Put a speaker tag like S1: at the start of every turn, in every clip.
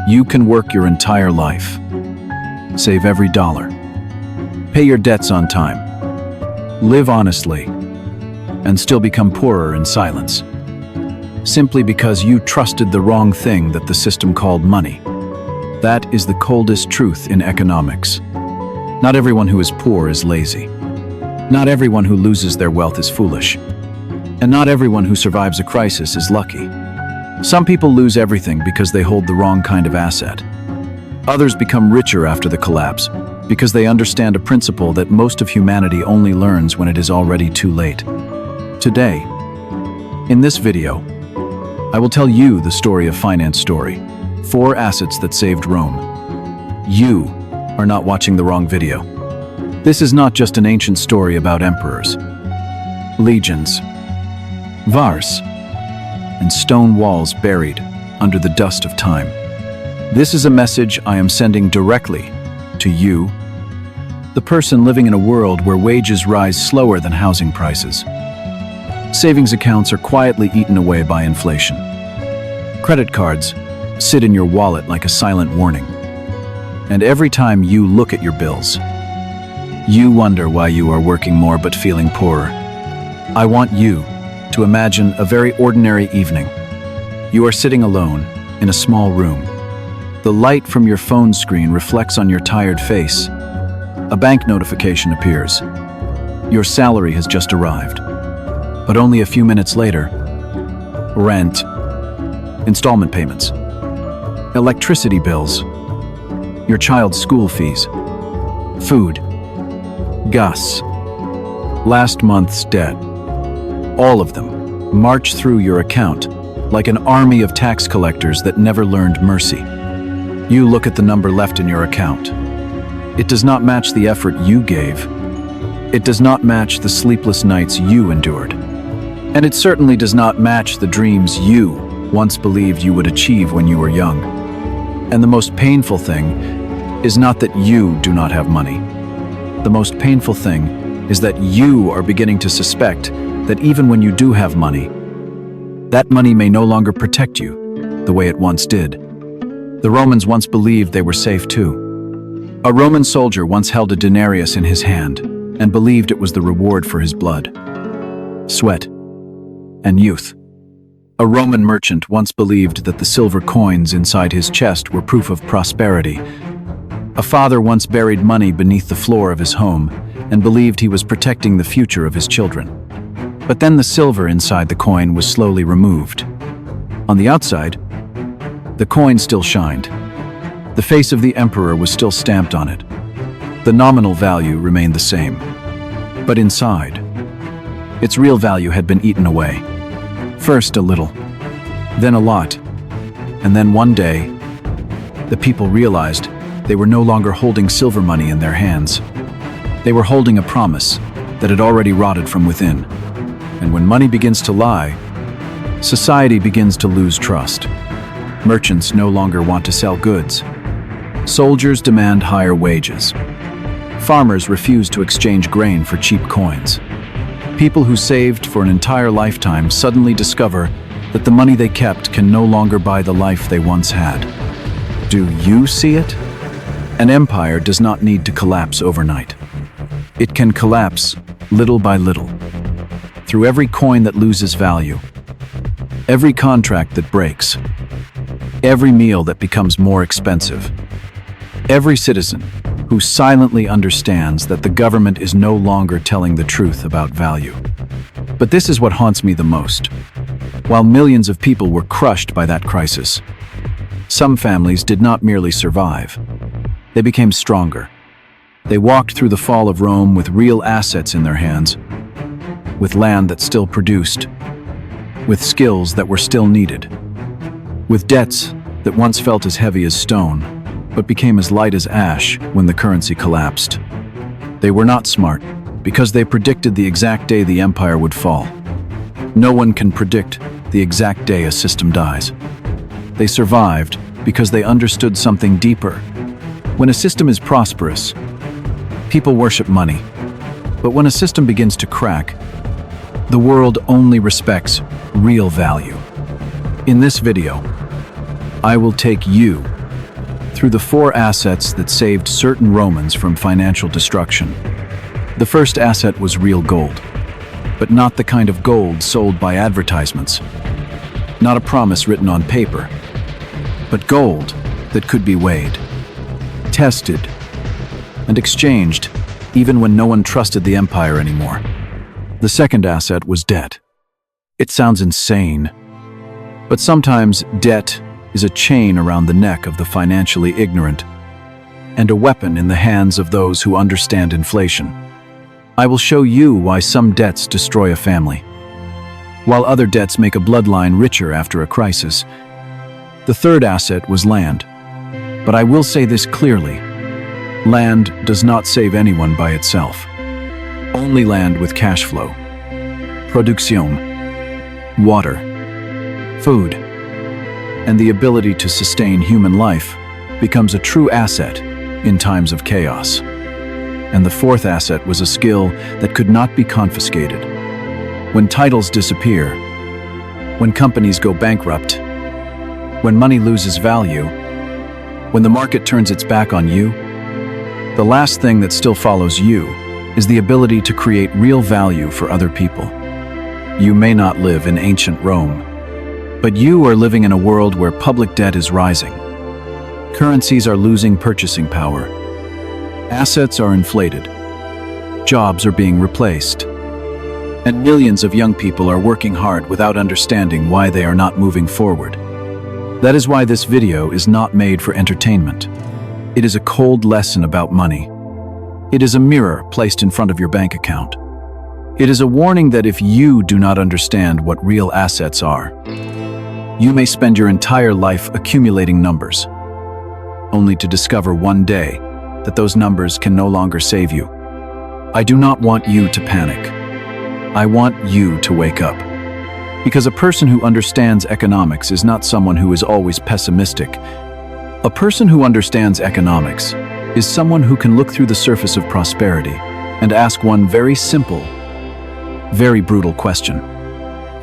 S1: You can work your entire life, save every dollar, pay your debts on time, live honestly, and still become poorer in silence, simply because you trusted the wrong thing that the system called money. That is the coldest truth in economics. Not everyone who is poor is lazy. Not everyone who loses their wealth is foolish. And not everyone who survives a crisis is lucky. Some people lose everything because they hold the wrong kind of asset. Others become richer after the collapse because they understand a principle that most of humanity only learns when it is already too late. Today, in this video, I will tell you the story of finance story. 4 assets that saved Rome. You are not watching the wrong video. This is not just an ancient story about emperors, legions, vars, and stone walls buried under the dust of time. This is a message I am sending directly to you, the person living in a world where wages rise slower than housing prices. Savings accounts are quietly eaten away by inflation. Credit cards sit in your wallet like a silent warning. And every time you look at your bills, you wonder why you are working more but feeling poorer. I want you to imagine a very ordinary evening. You are sitting alone in a small room. The light from your phone screen reflects on your tired face. A bank notification appears. Your salary has just arrived. But only a few minutes later, rent, installment payments, electricity bills, your child's school fees, food, gas, last month's debt, all of them march through your account like an army of tax collectors that never learned mercy. You look at the number left in your account. It does not match the effort you gave. It does not match the sleepless nights you endured. And it certainly does not match the dreams you once believed you would achieve when you were young. And the most painful thing is not that you do not have money. The most painful thing is that you are beginning to suspect that even when you do have money, that money may no longer protect you the way it once did. The Romans once believed they were safe too. A Roman soldier once held a denarius in his hand and believed it was the reward for his blood, sweat, and youth. A Roman merchant once believed that the silver coins inside his chest were proof of prosperity. A father once buried money beneath the floor of his home and believed he was protecting the future of his children. But then the silver inside the coin was slowly removed. On the outside, the coin still shined. The face of the emperor was still stamped on it. The nominal value remained the same. But inside, its real value had been eaten away. First a little, then a lot, and then one day, the people realized they were no longer holding silver money in their hands. They were holding a promise that had already rotted from within. And when money begins to lie, society begins to lose trust. Merchants no longer want to sell goods. Soldiers demand higher wages. Farmers refuse to exchange grain for cheap coins. People who saved for an entire lifetime suddenly discover that the money they kept can no longer buy the life they once had. Do you see it? An empire does not need to collapse overnight. It can collapse little by little. Through every coin that loses value, every contract that breaks, every meal that becomes more expensive, every citizen who silently understands that the government is no longer telling the truth about value. But this is what haunts me the most. While millions of people were crushed by that crisis, some families did not merely survive. They became stronger. They walked through the fall of Rome with real assets in their hands, with land that still produced, with skills that were still needed, with debts that once felt as heavy as stone, but became as light as ash when the currency collapsed. They were not smart because they predicted the exact day the empire would fall. No one can predict the exact day a system dies. They survived because they understood something deeper. When a system is prosperous, people worship money. But when a system begins to crack, the world only respects real value. In this video, I will take you through the four assets that saved certain Romans from financial destruction. The first asset was real gold, but not the kind of gold sold by advertisements. Not a promise written on paper, but gold that could be weighed, tested, and exchanged even when no one trusted the empire anymore. The second asset was debt. It sounds insane, but sometimes debt is a chain around the neck of the financially ignorant and a weapon in the hands of those who understand inflation. I will show you why some debts destroy a family, while other debts make a bloodline richer after a crisis. The third asset was land. But I will say this clearly: land does not save anyone by itself. Only land with cash flow, production, water, food, and the ability to sustain human life becomes a true asset in times of chaos. And the fourth asset was a skill that could not be confiscated. When titles disappear, when companies go bankrupt, when money loses value, when the market turns its back on you, the last thing that still follows you is the ability to create real value for other people. You may not live in ancient Rome, but you are living in a world where public debt is rising. Currencies are losing purchasing power. Assets are inflated. Jobs are being replaced. And millions of young people are working hard without understanding why they are not moving forward. That is why this video is not made for entertainment. It is a cold lesson about money. It is a mirror placed in front of your bank account. It is a warning that if you do not understand what real assets are, you may spend your entire life accumulating numbers, only to discover one day that those numbers can no longer save you. I do not want you to panic. I want you to wake up. Because a person who understands economics is not someone who is always pessimistic. A person who understands economics is someone who can look through the surface of prosperity and ask one very simple, very brutal question.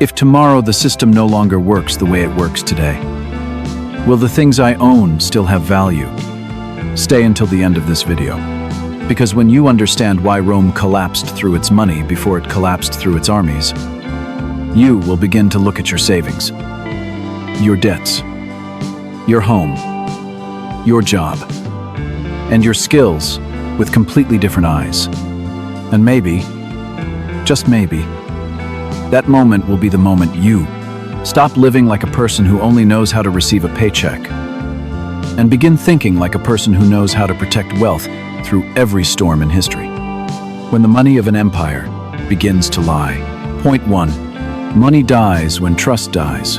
S1: If tomorrow the system no longer works the way it works today, will the things I own still have value? Stay until the end of this video. Because when you understand why Rome collapsed through its money before it collapsed through its armies, you will begin to look at your savings, your debts, your home, your job, and your skills with completely different eyes. And maybe, just maybe, that moment will be the moment you stop living like a person who only knows how to receive a paycheck and begin thinking like a person who knows how to protect wealth through every storm in history. When the money of an empire begins to lie. Point 1. Money dies when trust dies.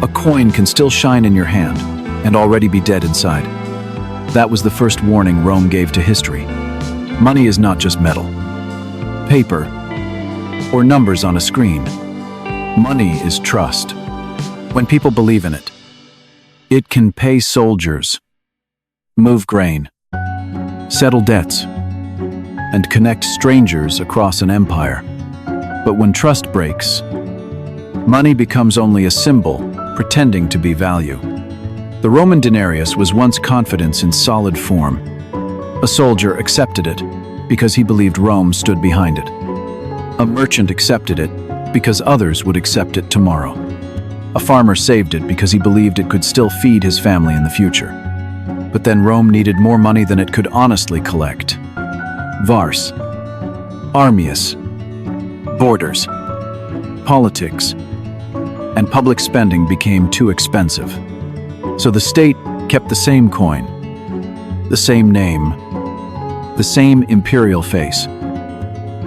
S1: A coin can still shine in your hand and already be dead inside. That was the first warning Rome gave to history. Money is not just metal, paper, or numbers on a screen. Money is trust. When people believe in it, it can pay soldiers, move grain, settle debts, and connect strangers across an empire. But when trust breaks, money becomes only a symbol pretending to be value. The Roman denarius was once confidence in solid form. A soldier accepted it because he believed Rome stood behind it. A merchant accepted it because others would accept it tomorrow. A farmer saved it because he believed it could still feed his family in the future. But then Rome needed more money than it could honestly collect. Vars, armius, borders, politics, and public spending became too expensive. So the state kept the same coin, the same name, the same imperial face,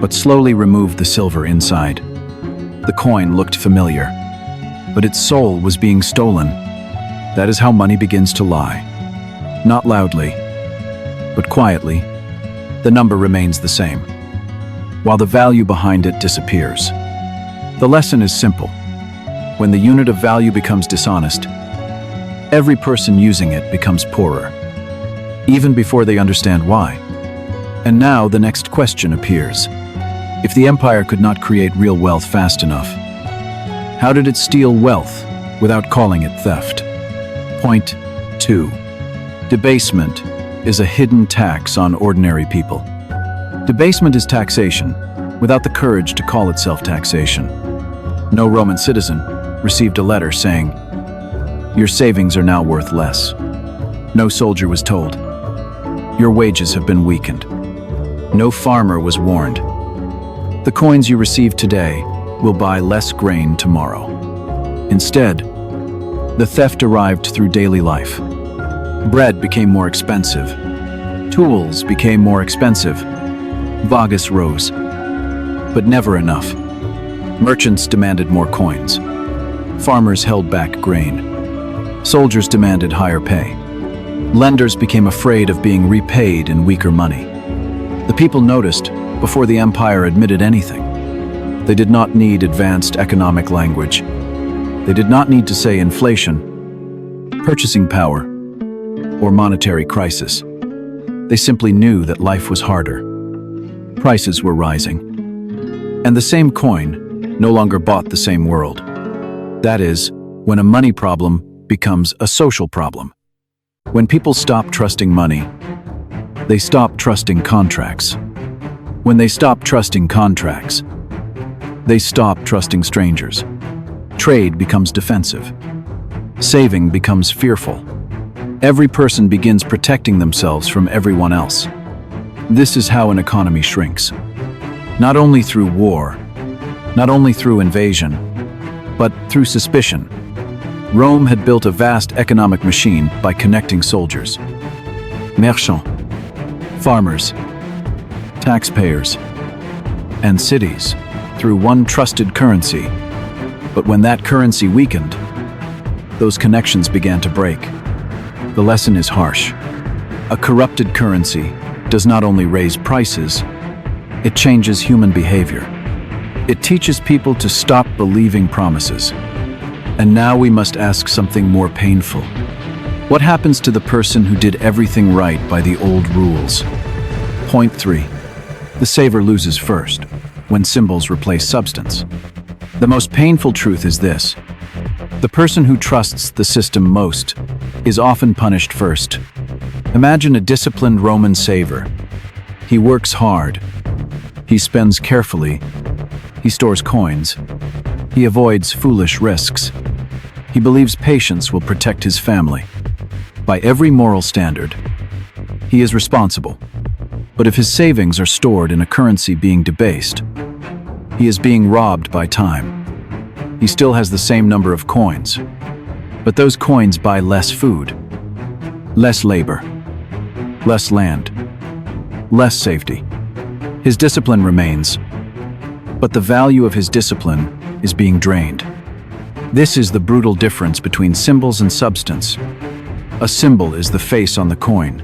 S1: but slowly removed the silver inside. The coin looked familiar, but its soul was being stolen. That is how money begins to lie. Not loudly, but quietly, the number remains the same, while the value behind it disappears. The lesson is simple. When the unit of value becomes dishonest, every person using it becomes poorer, even before they understand why. And now the next question appears. If the empire could not create real wealth fast enough, how did it steal wealth without calling it theft? Point 2. Debasement is a hidden tax on ordinary people. Debasement is taxation, without the courage to call itself taxation. No Roman citizen received a letter saying, "Your savings are now worth less." No soldier was told, "Your wages have been weakened." No farmer was warned, "The coins you receive today will buy less grain tomorrow." Instead, the theft arrived through daily life. Bread became more expensive. Tools became more expensive. Vagus rose. But never enough. Merchants demanded more coins. Farmers held back grain. Soldiers demanded higher pay. Lenders became afraid of being repaid in weaker money. The people noticed before the empire admitted anything. They did not need advanced economic language. They did not need to say inflation, purchasing power, or monetary crisis. They simply knew that life was harder. Prices were rising. And the same coin no longer bought the same world. That is, when a money problem becomes a social problem. When people stop trusting money, they stop trusting contracts. When they stop trusting contracts, they stop trusting strangers. Trade becomes defensive. Saving becomes fearful. Every person begins protecting themselves from everyone else. This is how an economy shrinks. Not only through war, not only through invasion, but through suspicion. Rome had built a vast economic machine by connecting soldiers, merchants, farmers, taxpayers, and cities through one trusted currency. But when that currency weakened, those connections began to break. The lesson is harsh. A corrupted currency does not only raise prices, it changes human behavior. It teaches people to stop believing promises. And now we must ask something more painful. What happens to the person who did everything right by the old rules? Point 3. The saver loses first, when symbols replace substance. The most painful truth is this. The person who trusts the system most is often punished first. Imagine a disciplined Roman saver. He works hard. He spends carefully. He stores coins. He avoids foolish risks. He believes patience will protect his family. By every moral standard, he is responsible. But if his savings are stored in a currency being debased, he is being robbed by time. He still has the same number of coins, but those coins buy less food, less labor, less land, less safety. His discipline remains, but the value of his discipline is being drained. This is the brutal difference between symbols and substance. A symbol is the face on the coin.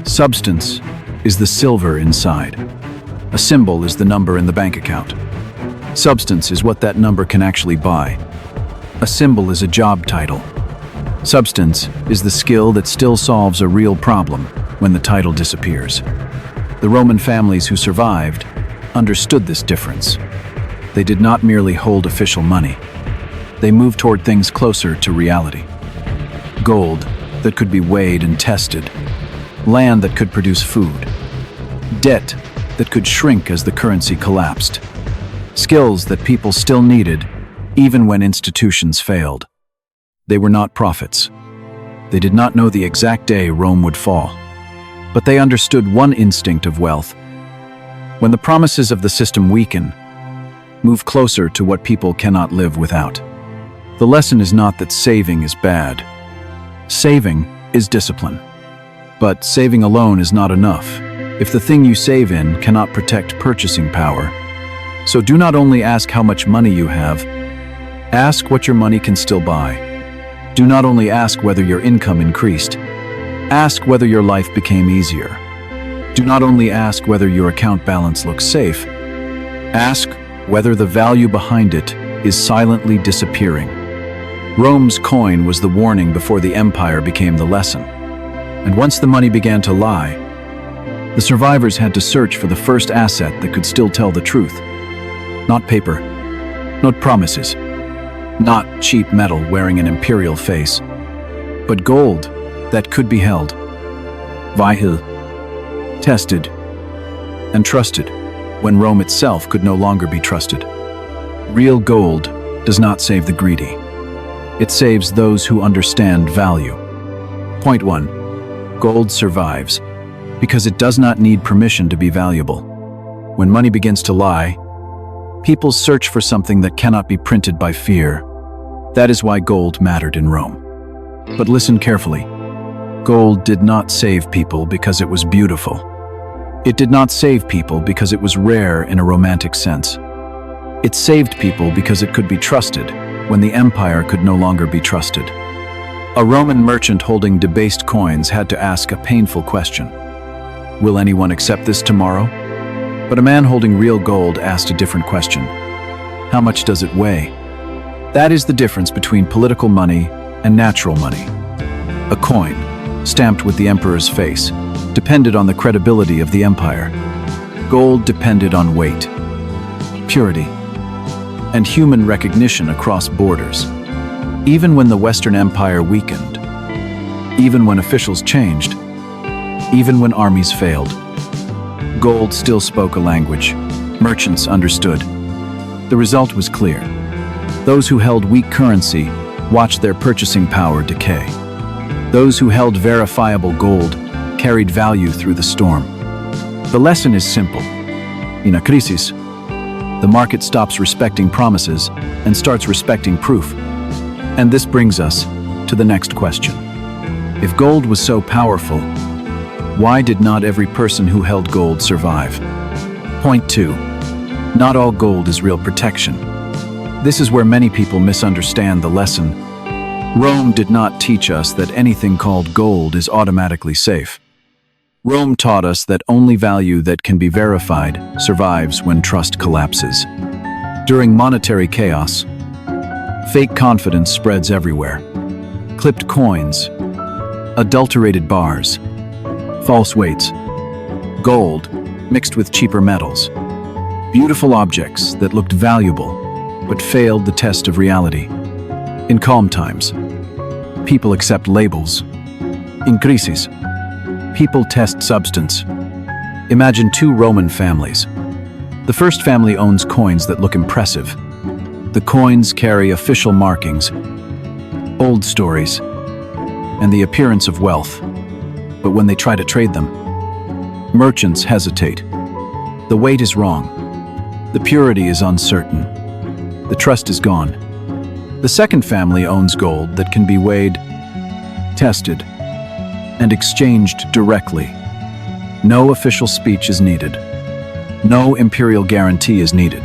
S1: Substance is the silver inside. A symbol is the number in the bank account. Substance is what that number can actually buy. A symbol is a job title. Substance is the skill that still solves a real problem when the title disappears. The Roman families who survived understood this difference. They did not merely hold official money. They moved toward things closer to reality. Gold that could be weighed and tested. Land that could produce food. Debt that could shrink as the currency collapsed. Skills that people still needed, even when institutions failed. They were not prophets. They did not know the exact day Rome would fall. But they understood one instinct of wealth. When the promises of the system weaken, move closer to what people cannot live without. The lesson is not that saving is bad. Saving is discipline. But saving alone is not enough if the thing you save in cannot protect purchasing power. So do not only ask how much money you have, ask what your money can still buy. Do not only ask whether your income increased, ask whether your life became easier. Do not only ask whether your account balance looks safe, ask whether the value behind it is silently disappearing. Rome's coin was the warning before the empire became the lesson. And once the money began to lie, the survivors had to search for the first asset that could still tell the truth. Not paper, not promises, not cheap metal wearing an imperial face, but gold that could be held. vihil, tested, and trusted, when Rome itself could no longer be trusted. Real gold does not save the greedy. It saves those who understand value. Point 1. Gold survives because it does not need permission to be valuable. When money begins to lie, people search for something that cannot be printed by fear. That is why gold mattered in Rome. But listen carefully. Gold did not save people because it was beautiful. It did not save people because it was rare in a romantic sense. It saved people because it could be trusted when the empire could no longer be trusted. A Roman merchant holding debased coins had to ask a painful question. Will anyone accept this tomorrow? But a man holding real gold asked a different question. How much does it weigh? That is the difference between political money and natural money. A coin, stamped with the emperor's face, depended on the credibility of the empire. Gold depended on weight, purity, and human recognition across borders. Even when the Western Empire weakened, even when officials changed, even when armies failed, gold still spoke a language. Merchants understood. The result was clear. Those who held weak currency watched their purchasing power decay. Those who held verifiable gold carried value through the storm. The lesson is simple. In a crisis, the market stops respecting promises and starts respecting proof. And this brings us to the next question. If gold was so powerful, why did not every person who held gold survive? Point 2. Not all gold is real protection. This is where many people misunderstand the lesson. Rome did not teach us that anything called gold is automatically safe. Rome taught us that only value that can be verified survives when trust collapses. During monetary chaos, fake confidence spreads everywhere. Clipped coins, adulterated bars, false weights, gold mixed with cheaper metals, beautiful objects that looked valuable but failed the test of reality. In calm times, people accept labels. In crises, people test substance. Imagine two Roman families. The first family owns coins that look impressive. The coins carry official markings, old stories, and the appearance of wealth. But when they try to trade them, merchants hesitate. The weight is wrong. The purity is uncertain. The trust is gone. The second family owns gold that can be weighed, tested, and exchanged directly. No official speech is needed. No imperial guarantee is needed.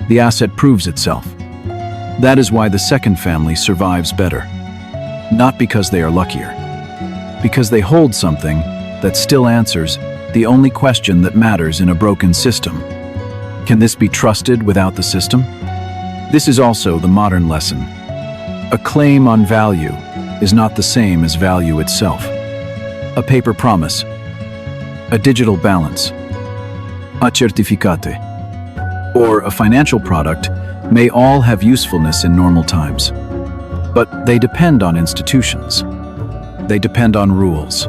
S1: The asset proves itself. That is why the second family survives better. Not because they are luckier. Because they hold something that still answers the only question that matters in a broken system. Can this be trusted without the system? This is also the modern lesson. A claim on value is not the same as value itself. A paper promise, a digital balance, a certificate, or a financial product may all have usefulness in normal times. But they depend on institutions. They depend on rules.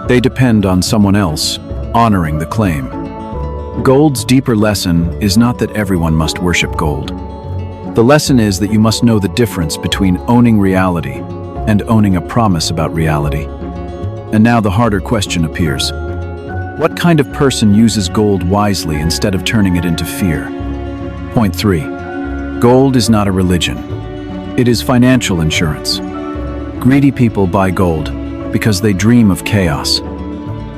S1: They depend on someone else honoring the claim. Gold's deeper lesson is not that everyone must worship gold. The lesson is that you must know the difference between owning reality and owning a promise about reality. And now the harder question appears. What kind of person uses gold wisely instead of turning it into fear? Point 3. Gold is not a religion. It is financial insurance. Greedy people buy gold because they dream of chaos.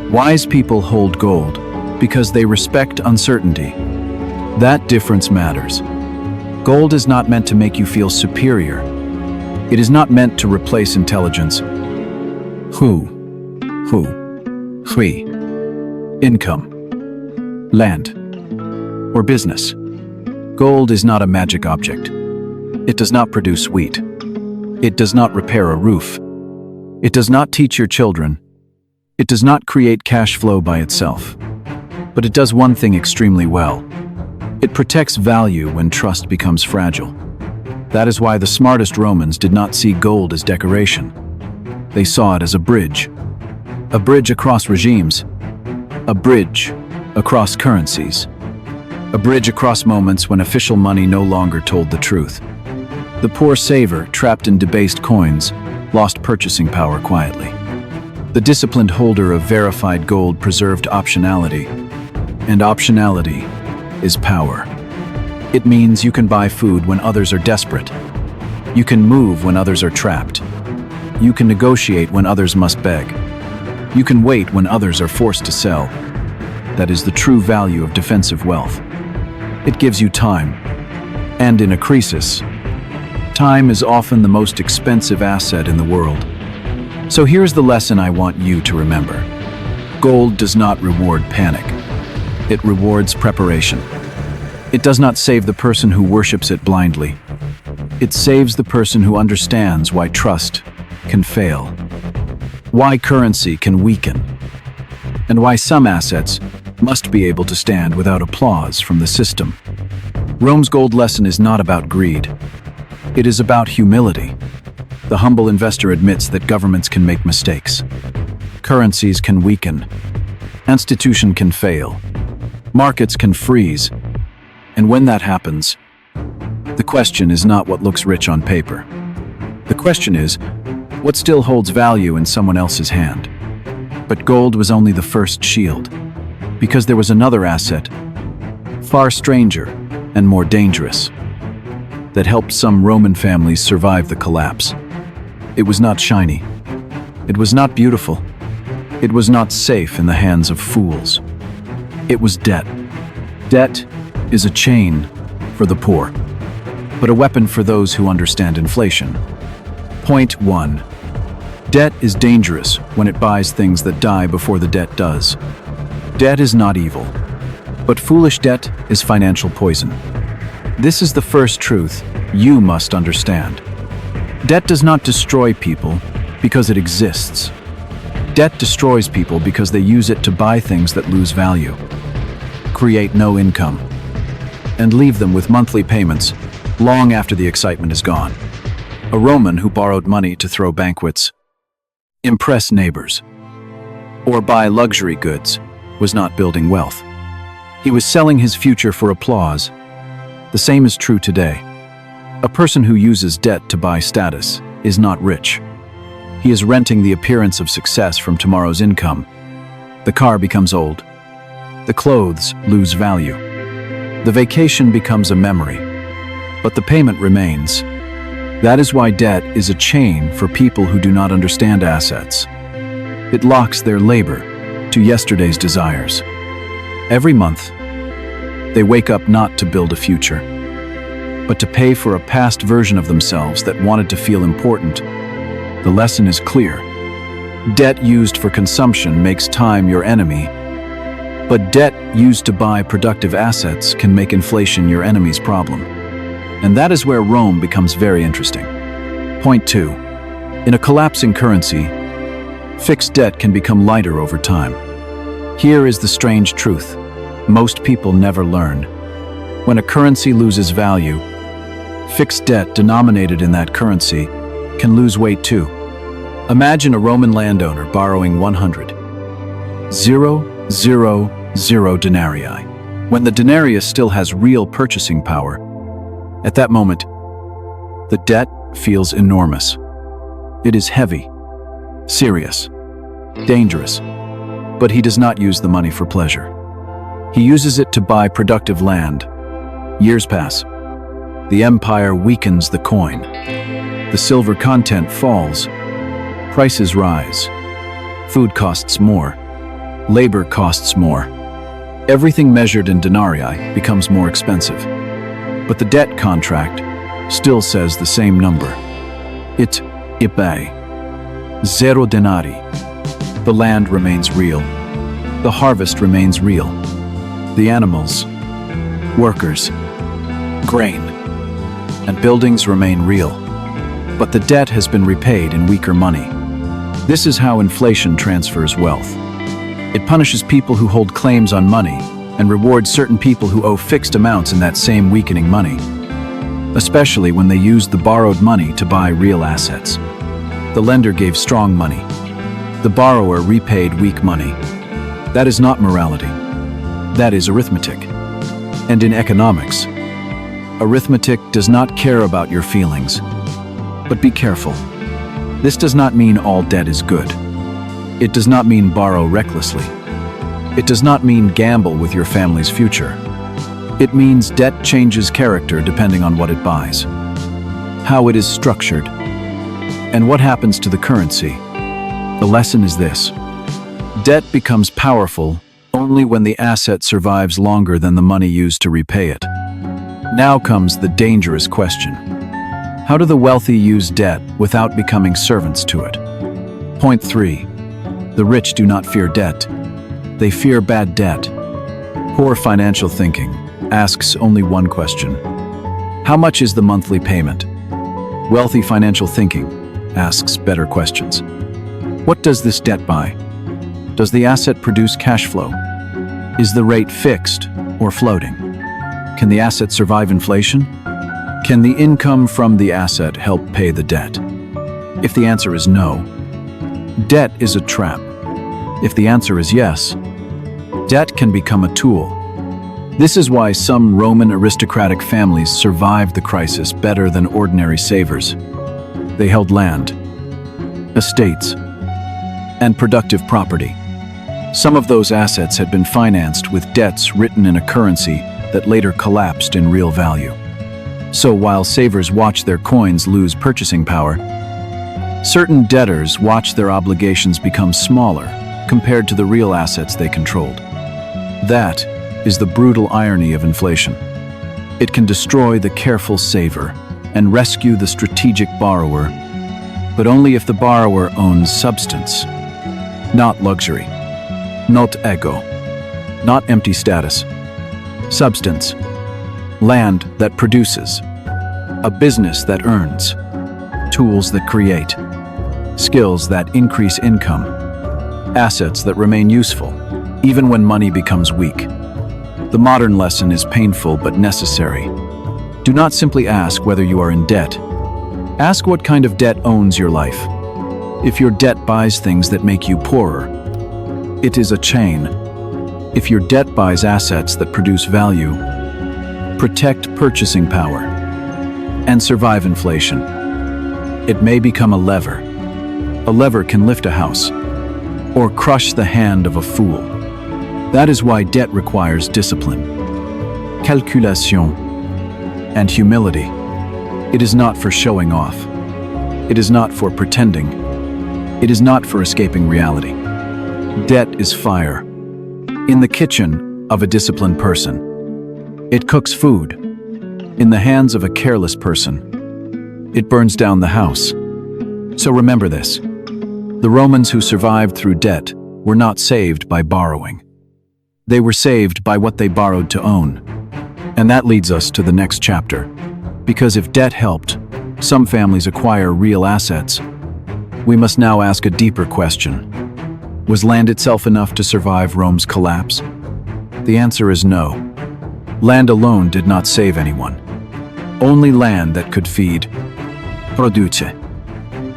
S1: Wise people hold gold because they respect uncertainty. That difference matters. Gold is not meant to make you feel superior. It is not meant to replace intelligence. Hui, income, land, or business. Gold is not a magic object. It does not produce wheat. It does not repair a roof. It does not teach your children. It does not create cash flow by itself. But it does one thing extremely well. It protects value when trust becomes fragile. That is why the smartest Romans did not see gold as decoration. They saw it as a bridge. A bridge across regimes. A bridge across currencies. A bridge across moments when official money no longer told the truth. The poor saver, trapped in debased coins, lost purchasing power quietly. The disciplined holder of verified gold preserved optionality. And optionality is power. It means you can buy food when others are desperate. You can move when others are trapped. You can negotiate when others must beg. You can wait when others are forced to sell. That is the true value of defensive wealth. It gives you time. And in a crisis, time is often the most expensive asset in the world. So here's the lesson I want you to remember. Gold does not reward panic. It rewards preparation. It does not save the person who worships it blindly. It saves the person who understands why trust can fail, why currency can weaken, and why some assets must be able to stand without applause from the system. Rome's gold lesson is not about greed. It is about humility. The humble investor admits that governments can make mistakes. Currencies can weaken. Institutions can fail. Markets can freeze. And when that happens, the question is not what looks rich on paper. The question is, what still holds value in someone else's hand? But gold was only the first shield, because there was another asset, far stranger and more dangerous, that helped some Roman families survive the collapse. It was not shiny. It was not beautiful. It was not safe in the hands of fools. It was debt. Debt is a chain for the poor, but a weapon for those who understand inflation. Point 1. Debt is dangerous when it buys things that die before the debt does. Debt is not evil, but foolish debt is financial poison. This is the first truth you must understand. Debt does not destroy people because it exists. Debt destroys people because they use it to buy things that lose value, create no income, and leave them with monthly payments long after the excitement is gone. A Roman who borrowed money to throw banquets, impress neighbors, or buy luxury goods was not building wealth. He was selling his future for applause. The same is true today. A person who uses debt to buy status is not rich. He is renting the appearance of success from tomorrow's income. The car becomes old. The clothes lose value. The vacation becomes a memory, but the payment remains. That is why debt is a chain for people who do not understand assets. It locks their labor to yesterday's desires. Every month, they wake up not to build a future, but to pay for a past version of themselves that wanted to feel important. The lesson is clear. Debt used for consumption makes time your enemy, but debt used to buy productive assets can make inflation your enemy's problem. And that is where Rome becomes very interesting. Point 2. In a collapsing currency, fixed debt can become lighter over time. Here is the strange truth. Most people never learn. When a currency loses value, fixed debt denominated in that currency can lose weight too. Imagine a Roman landowner borrowing 100,000 denarii. When the denarius still has real purchasing power, at that moment, the debt feels enormous. It is heavy, serious, dangerous, but he does not use the money for pleasure. He uses it to buy productive land. Years pass. The empire weakens the coin. The silver content falls. Prices rise. Food costs more. Labor costs more. Everything measured in denarii becomes more expensive. But the debt contract still says the same number. It ipe. 0 denarii. The land remains real. The harvest remains real. The animals, workers, grain, and buildings remain real. But the debt has been repaid in weaker money. This is how inflation transfers wealth. It punishes people who hold claims on money and rewards certain people who owe fixed amounts in that same weakening money, especially when they used the borrowed money to buy real assets. The lender gave strong money. The borrower repaid weak money. That is not morality. That is arithmetic. And in economics, arithmetic does not care about your feelings. But be careful. This does not mean all debt is good. It does not mean borrow recklessly. It does not mean gamble with your family's future. It means debt changes character depending on what it buys, how it is structured, and what happens to the currency. The lesson is this: debt becomes powerful only when the asset survives longer than the money used to repay it. Now comes the dangerous question. How do the wealthy use debt without becoming servants to it? Point 3. The rich do not fear debt. They fear bad debt. Poor financial thinking asks only one question: how much is the monthly payment? Wealthy financial thinking asks better questions. What does this debt buy? Does the asset produce cash flow? Is the rate fixed or floating? Can the asset survive inflation? Can the income from the asset help pay the debt? If the answer is no, debt is a trap. If the answer is yes, debt can become a tool. This is why some Roman aristocratic families survived the crisis better than ordinary savers. They held land, estates, and productive property. Some of those assets had been financed with debts written in a currency that later collapsed in real value. So while savers watched their coins lose purchasing power, certain debtors watched their obligations become smaller compared to the real assets they controlled. That is the brutal irony of inflation. It can destroy the careful saver and rescue the strategic borrower, but only if the borrower owns substance, not luxury, not ego, not empty status. Substance. Land that produces, a business that earns, tools that create, skills that increase income, assets that remain useful, even when money becomes weak. The modern lesson is painful but necessary. Do not simply ask whether you are in debt. Ask what kind of debt owns your life. If your debt buys things that make you poorer, it is a chain. If your debt buys assets that produce value, protect purchasing power, and survive inflation, it may become a lever. A lever can lift a house or crush the hand of a fool. That is why debt requires discipline, calculation, and humility. It is not for showing off. It is not for pretending. It is not for escaping reality. Debt is fire. In the kitchen of a disciplined person, it cooks food. In the hands of a careless person, it burns down the house. So remember this: the Romans who survived through debt were not saved by borrowing. They were saved by what they borrowed to own. And that leads us to the next chapter. Because if debt helped some families acquire real assets, we must now ask a deeper question. Was land itself enough to survive Rome's collapse? The answer is no. Land alone did not save anyone. Only land that could feed, produce,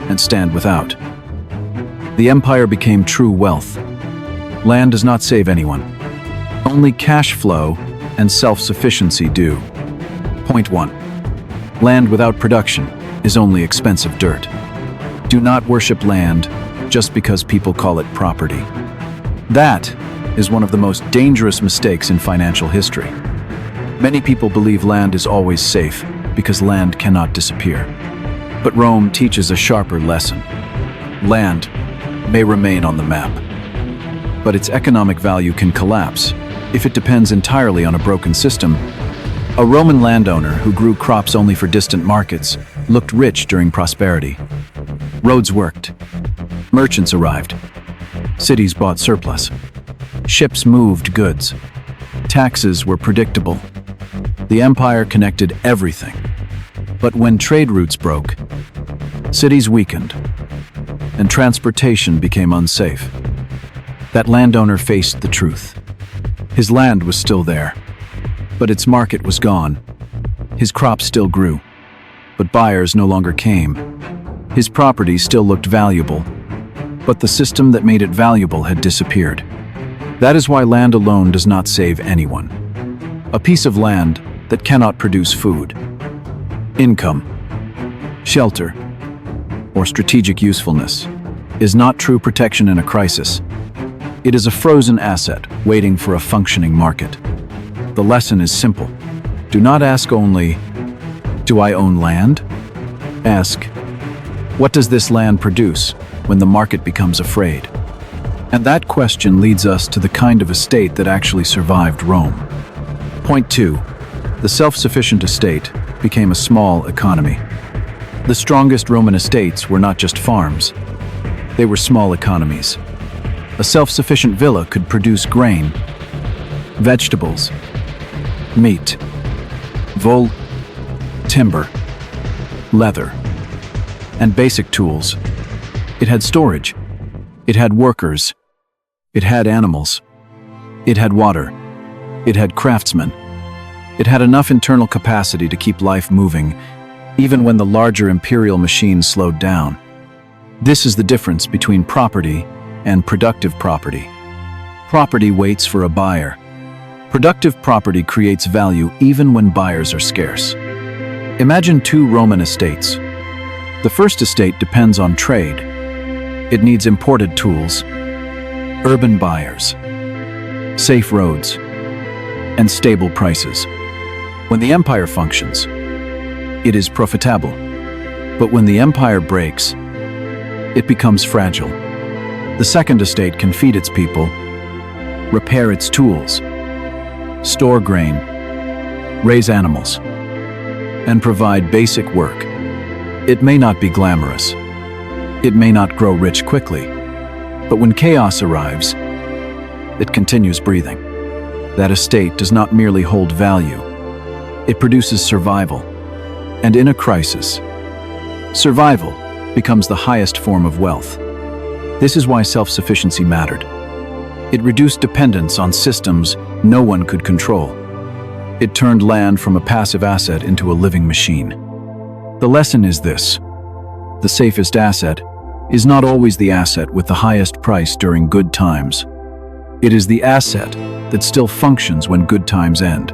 S1: and stand without. The empire became true wealth. Land does not save anyone. Only cash flow and self-sufficiency do. Point 1. Land without production is only expensive dirt. Do not worship land just because people call it property. That is one of the most dangerous mistakes in financial history. Many people believe land is always safe because land cannot disappear. But Rome teaches a sharper lesson. Land may remain on the map, but its economic value can collapse if it depends entirely on a broken system. A Roman landowner who grew crops only for distant markets looked rich during prosperity. Roads worked. Merchants arrived. Cities bought surplus. Ships moved goods. Taxes were predictable. The empire connected everything. But when trade routes broke, cities weakened, and transportation became unsafe. That landowner faced the truth. His land was still there, but its market was gone. His crops still grew, but buyers no longer came. His property still looked valuable, but the system that made it valuable had disappeared. That is why land alone does not save anyone. A piece of land that cannot produce food, income, shelter, or strategic usefulness is not true protection in a crisis. It is a frozen asset waiting for a functioning market. The lesson is simple. Do not ask only, "Do I own land?" Ask, "What does this land produce?" when the market becomes afraid. And that question leads us to the kind of estate that actually survived Rome. Point 2. The self-sufficient estate became a small economy. The strongest Roman estates were not just farms. They were small economies. A self-sufficient villa could produce grain, vegetables, meat, wool, timber, leather, and basic tools. It had storage. It had workers. It had animals. It had water. It had craftsmen. It had enough internal capacity to keep life moving, even when the larger imperial machines slowed down. This is the difference between property and productive property. Property waits for a buyer. Productive property creates value even when buyers are scarce. Imagine two Roman estates. The first estate depends on trade. It needs imported tools, urban buyers, safe roads, and stable prices. When the empire functions, it is profitable. But when the empire breaks, it becomes fragile. The second estate can feed its people, repair its tools, store grain, raise animals, and provide basic work. It may not be glamorous. It may not grow rich quickly. But when chaos arrives, it continues breathing. That estate does not merely hold value. It produces survival. And in a crisis, survival becomes the highest form of wealth. This is why self-sufficiency mattered. It reduced dependence on systems no one could control. It turned land from a passive asset into a living machine. The lesson is this: the safest asset is not always the asset with the highest price during good times. It is the asset that still functions when good times end.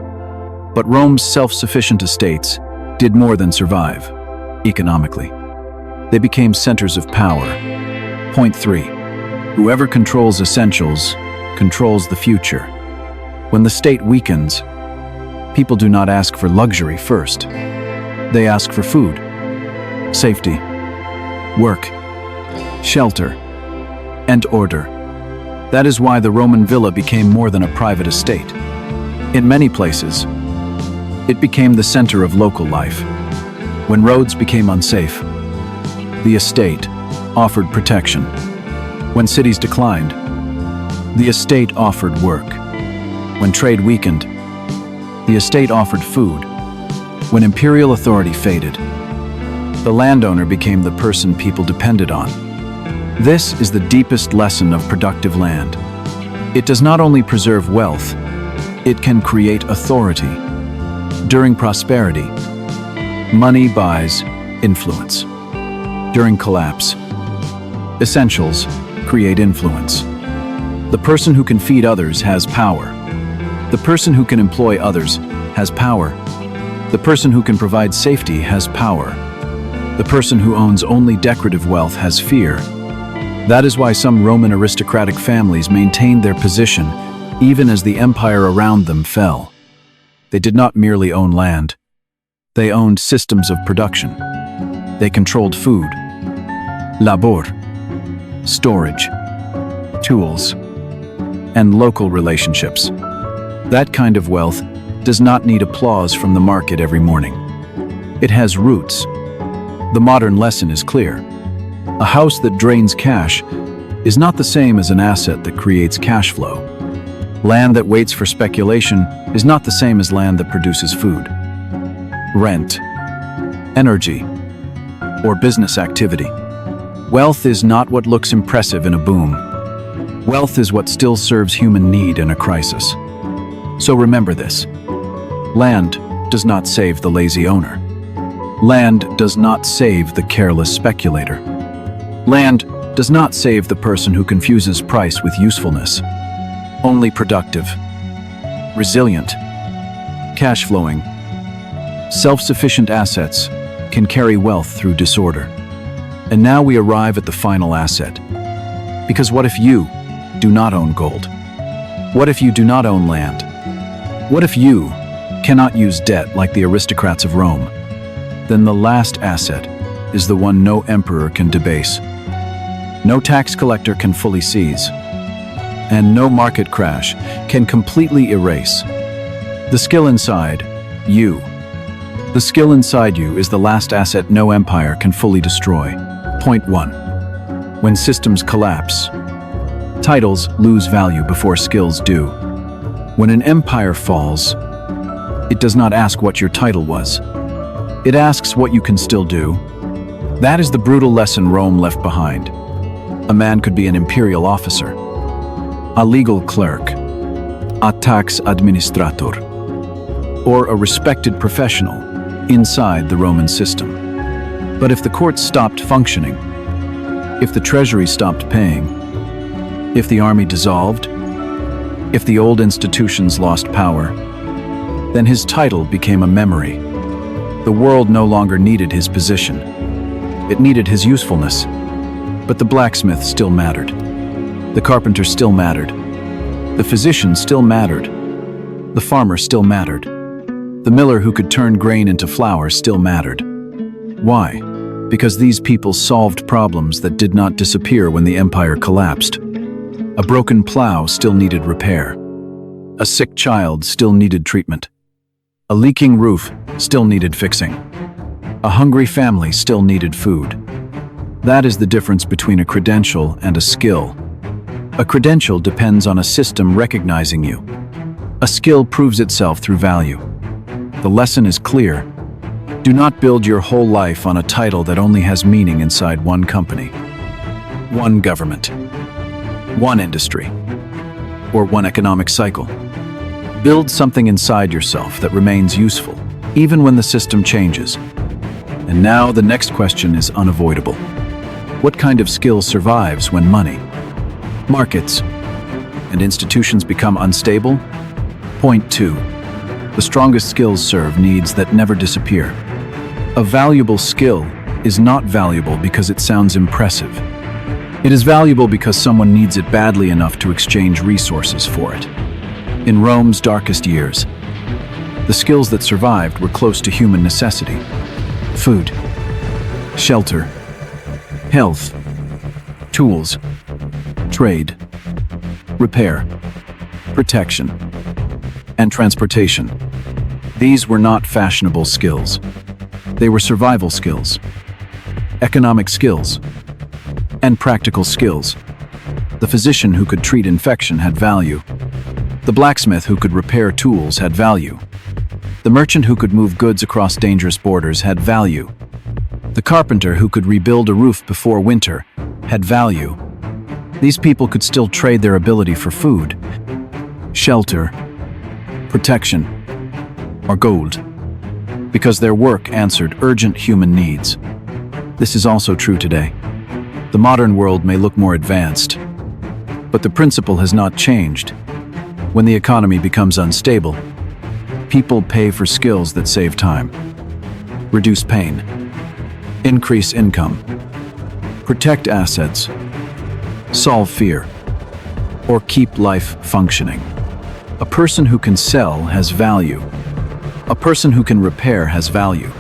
S1: But Rome's self-sufficient estates did more than survive economically. They became centers of power. Point 3. Whoever controls essentials controls the future. When the state weakens, people do not ask for luxury first. They ask for food, safety, work, shelter, and order. That is why the Roman villa became more than a private estate. In many places, it became the center of local life. When roads became unsafe, the estate offered protection. When cities declined, the estate offered work. When trade weakened, the estate offered food. When imperial authority faded, the landowner became the person people depended on. This is the deepest lesson of productive land. It does not only preserve wealth, it can create authority. During prosperity, money buys influence. During collapse, essentials create influence. The person who can feed others has power. The person who can employ others has power. The person who can provide safety has power. The person who owns only decorative wealth has fear. That is why some Roman aristocratic families maintained their position even as the empire around them fell. They did not merely own land. They owned systems of production. They controlled food, labor, storage, tools, and local relationships. That kind of wealth does not need applause from the market every morning. It has roots. The modern lesson is clear. A house that drains cash is not the same as an asset that creates cash flow. Land that waits for speculation is not the same as land that produces food, rent, energy, or business activity. Wealth is not what looks impressive in a boom. Wealth is what still serves human need in a crisis. So remember this: land does not save the lazy owner. Land does not save the careless speculator. Land does not save the person who confuses price with usefulness. Only productive, resilient, cash-flowing, self-sufficient assets can carry wealth through disorder. And now we arrive at the final asset. Because what if you do not own gold? What if you do not own land? What if you cannot use debt like the aristocrats of Rome? Then the last asset is the one no emperor can debase, no tax collector can fully seize, and no market crash can completely erase. The skill inside you. The skill inside you is the last asset no empire can fully destroy. Point 1. When systems collapse, titles lose value before skills do. When an empire falls, it does not ask what your title was. It asks what you can still do. That is the brutal lesson Rome left behind. A man could be an imperial officer, a legal clerk, a tax administrator, or a respected professional inside the Roman system. But if the courts stopped functioning, if the treasury stopped paying, if the army dissolved, if the old institutions lost power, then his title became a memory. The world no longer needed his position. It needed his usefulness. But the blacksmith still mattered. The carpenter still mattered. The physician still mattered. The farmer still mattered. The miller who could turn grain into flour still mattered. Why? Because these people solved problems that did not disappear when the empire collapsed. A broken plow still needed repair. A sick child still needed treatment. A leaking roof still needed fixing. A hungry family still needed food. That is the difference between a credential and a skill. A credential depends on a system recognizing you. A skill proves itself through value. The lesson is clear. Do not build your whole life on a title that only has meaning inside one company, one government, one industry, or one economic cycle. Build something inside yourself that remains useful, even when the system changes. And now the next question is unavoidable. What kind of skill survives when money, markets, and institutions become unstable? Point 2. The strongest skills serve needs that never disappear. A valuable skill is not valuable because it sounds impressive. It is valuable because someone needs it badly enough to exchange resources for it. In Rome's darkest years, the skills that survived were close to human necessity. Food, shelter, health, tools, trade, repair, protection, and transportation. These were not fashionable skills. They were survival skills, economic skills, and practical skills. The physician who could treat infection had value. The blacksmith who could repair tools had value. The merchant who could move goods across dangerous borders had value. The carpenter who could rebuild a roof before winter had value. These people could still trade their ability for food, shelter, protection, or gold, because their work answered urgent human needs. This is also true today. The modern world may look more advanced, but the principle has not changed. When the economy becomes unstable, people pay for skills that save time, reduce pain, increase income, protect assets, solve fear, or keep life functioning. A person who can sell has value. A person who can repair has value.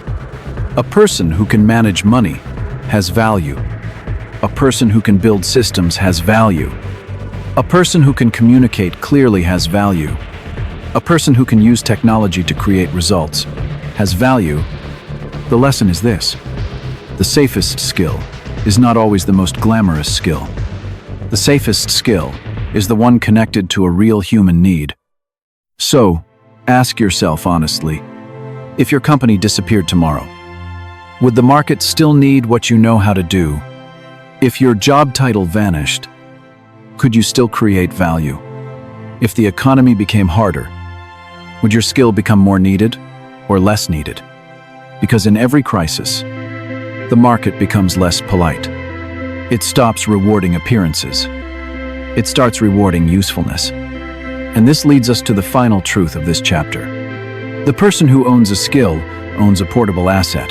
S1: A person who can manage money has value. A person who can build systems has value. A person who can communicate clearly has value. A person who can use technology to create results has value. The lesson is this: the safest skill is not always the most glamorous skill. The safest skill is the one connected to a real human need. So, ask yourself honestly, if your company disappeared tomorrow, would the market still need what you know how to do? If your job title vanished, could you still create value? If the economy became harder, would your skill become more needed or less needed? Because in every crisis, the market becomes less polite. It stops rewarding appearances. It starts rewarding usefulness. And this leads us to the final truth of this chapter. The person who owns a skill owns a portable asset.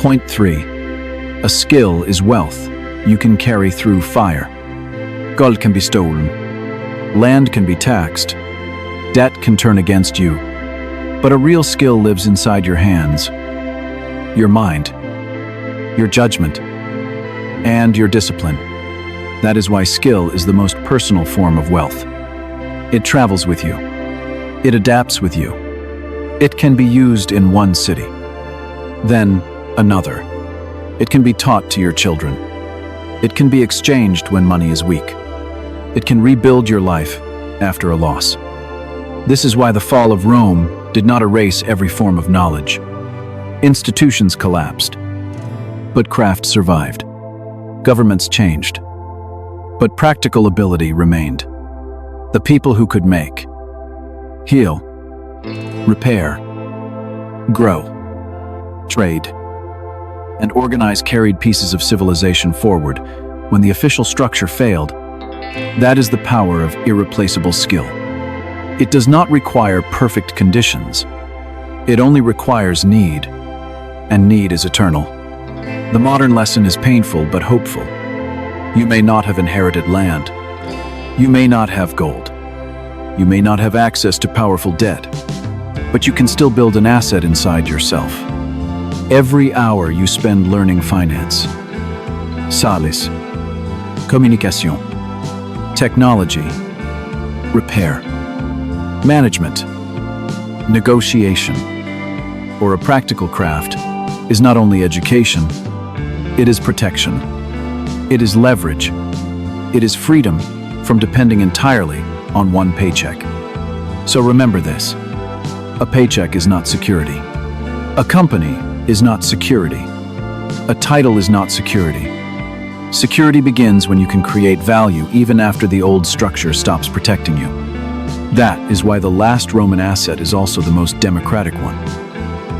S1: Point 3. A skill is wealth you can carry through fire. Gold can be stolen. Land can be taxed. Debt can turn against you. But a real skill lives inside your hands, your mind, your judgment, and your discipline. That is why skill is the most personal form of wealth. It travels with you. It adapts with you. It can be used in one city, then another. It can be taught to your children. It can be exchanged when money is weak. It can rebuild your life after a loss. This is why the fall of Rome did not erase every form of knowledge. Institutions collapsed, but craft survived. Governments changed, but practical ability remained. The people who could make, heal, repair, grow, trade, and organize carried pieces of civilization forward when the official structure failed. That is the power of irreplaceable skill. It does not require perfect conditions. It only requires need, and need is eternal. The modern lesson is painful but hopeful. You may not have inherited land. You may not have gold. You may not have access to powerful debt, but you can still build an asset inside yourself. Every hour you spend learning finance, sales, communication, technology, repair, management, negotiation, or a practical craft is not only education, it is protection. It is leverage. It is freedom from depending entirely on one paycheck. So remember this: a paycheck is not security. A company is not security. A title is not security. Security begins when you can create value even after the old structure stops protecting you. That is why the last Roman asset is also the most democratic one.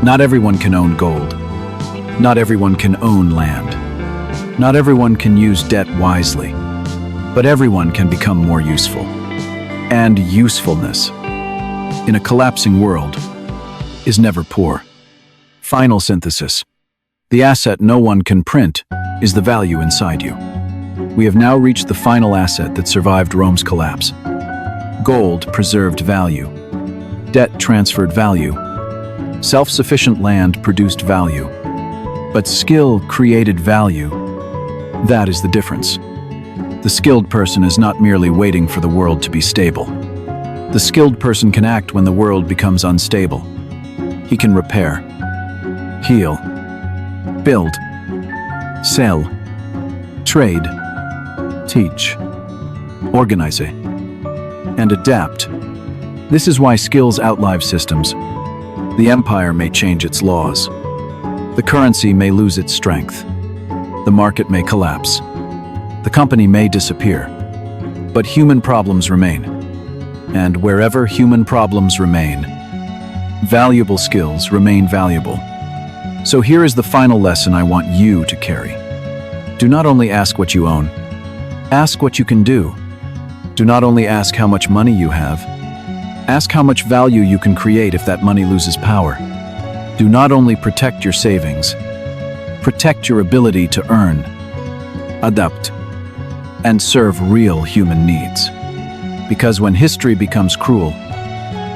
S1: Not everyone can own gold. Not everyone can own land. Not everyone can use debt wisely. But everyone can become more useful. And usefulness, in a collapsing world, is never poor. Final synthesis. The asset no one can print is the value inside you. We have now reached the final asset that survived Rome's collapse. Gold preserved value. Debt transferred value. Self-sufficient land produced value. But skill created value. That is the difference. The skilled person is not merely waiting for the world to be stable. The skilled person can act when the world becomes unstable. He can repair, heal, build, sell, trade, teach, organize, and adapt. This is why skills outlive systems. The empire may change its laws. The currency may lose its strength. The market may collapse. The company may disappear. But human problems remain. And wherever human problems remain, valuable skills remain valuable. So here is the final lesson I want you to carry. Do not only ask what you own, ask what you can do. Do not only ask how much money you have, ask how much value you can create if that money loses power. Do not only protect your savings, protect your ability to earn, adapt, and serve real human needs. Because when history becomes cruel,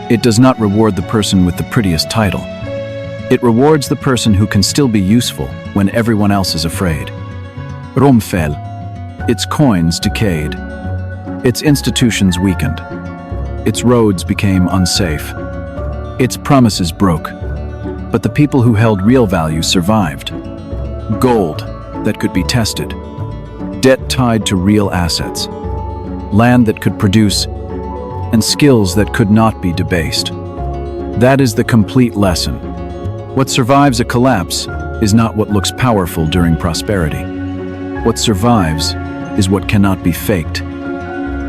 S1: it does not reward the person with the prettiest title. It rewards the person who can still be useful when everyone else is afraid. Rome fell. Its coins decayed. Its institutions weakened. Its roads became unsafe. Its promises broke. But the people who held real value survived. Gold that could be tested. Debt tied to real assets. Land that could produce, and skills that could not be debased. That is the complete lesson. What survives a collapse is not what looks powerful during prosperity. What survives is what cannot be faked,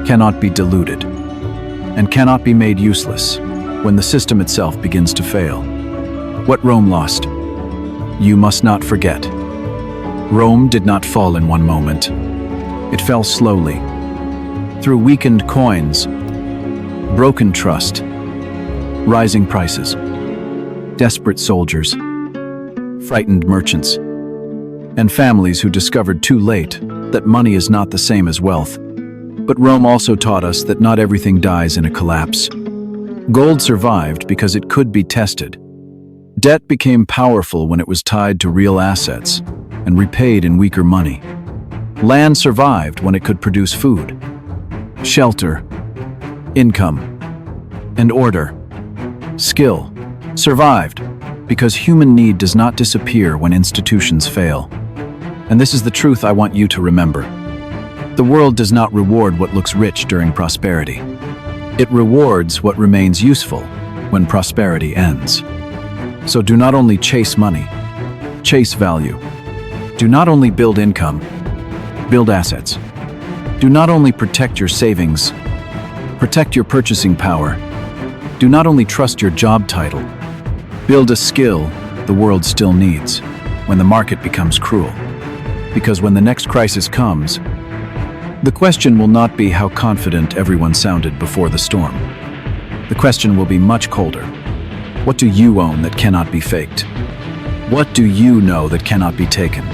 S1: cannot be diluted, and cannot be made useless when the system itself begins to fail. What Rome lost, you must not forget. Rome did not fall in one moment. It fell slowly, through weakened coins, broken trust, rising prices, desperate soldiers, frightened merchants, and families who discovered too late that money is not the same as wealth. But Rome also taught us that not everything dies in a collapse. Gold survived because it could be tested. Debt became powerful when it was tied to real assets and repaid in weaker money. Land survived when it could produce food, shelter, income, and order. Skill survived because human need does not disappear when institutions fail. And this is the truth I want you to remember. The world does not reward what looks rich during prosperity. It rewards what remains useful when prosperity ends. So do not only chase money, chase value. Do not only build income, build assets. Do not only protect your savings, protect your purchasing power. Do not only trust your job title, build a skill the world still needs when the market becomes cruel. Because when the next crisis comes, the question will not be how confident everyone sounded before the storm. The question will be much colder. What do you own that cannot be faked? What do you know that cannot be taken?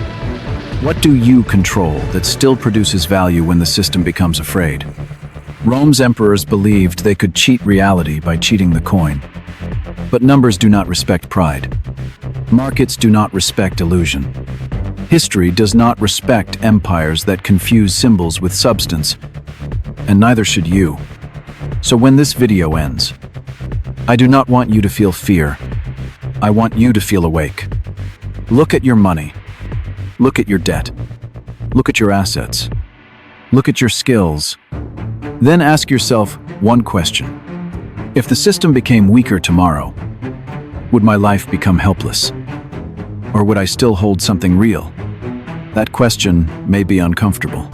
S1: What do you control that still produces value when the system becomes afraid? Rome's emperors believed they could cheat reality by cheating the coin. But numbers do not respect pride. Markets do not respect illusion. History does not respect empires that confuse symbols with substance, and neither should you. So when this video ends, I do not want you to feel fear. I want you to feel awake. Look at your money. Look at your debt. Look at your assets. Look at your skills. Then ask yourself one question. If the system became weaker tomorrow, would my life become helpless? Or would I still hold something real? That question may be uncomfortable,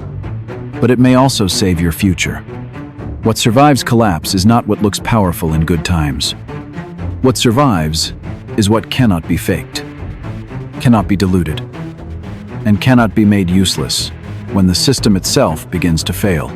S1: but it may also save your future. What survives collapse is not what looks powerful in good times. What survives is what cannot be faked, cannot be diluted, and cannot be made useless when the system itself begins to fail.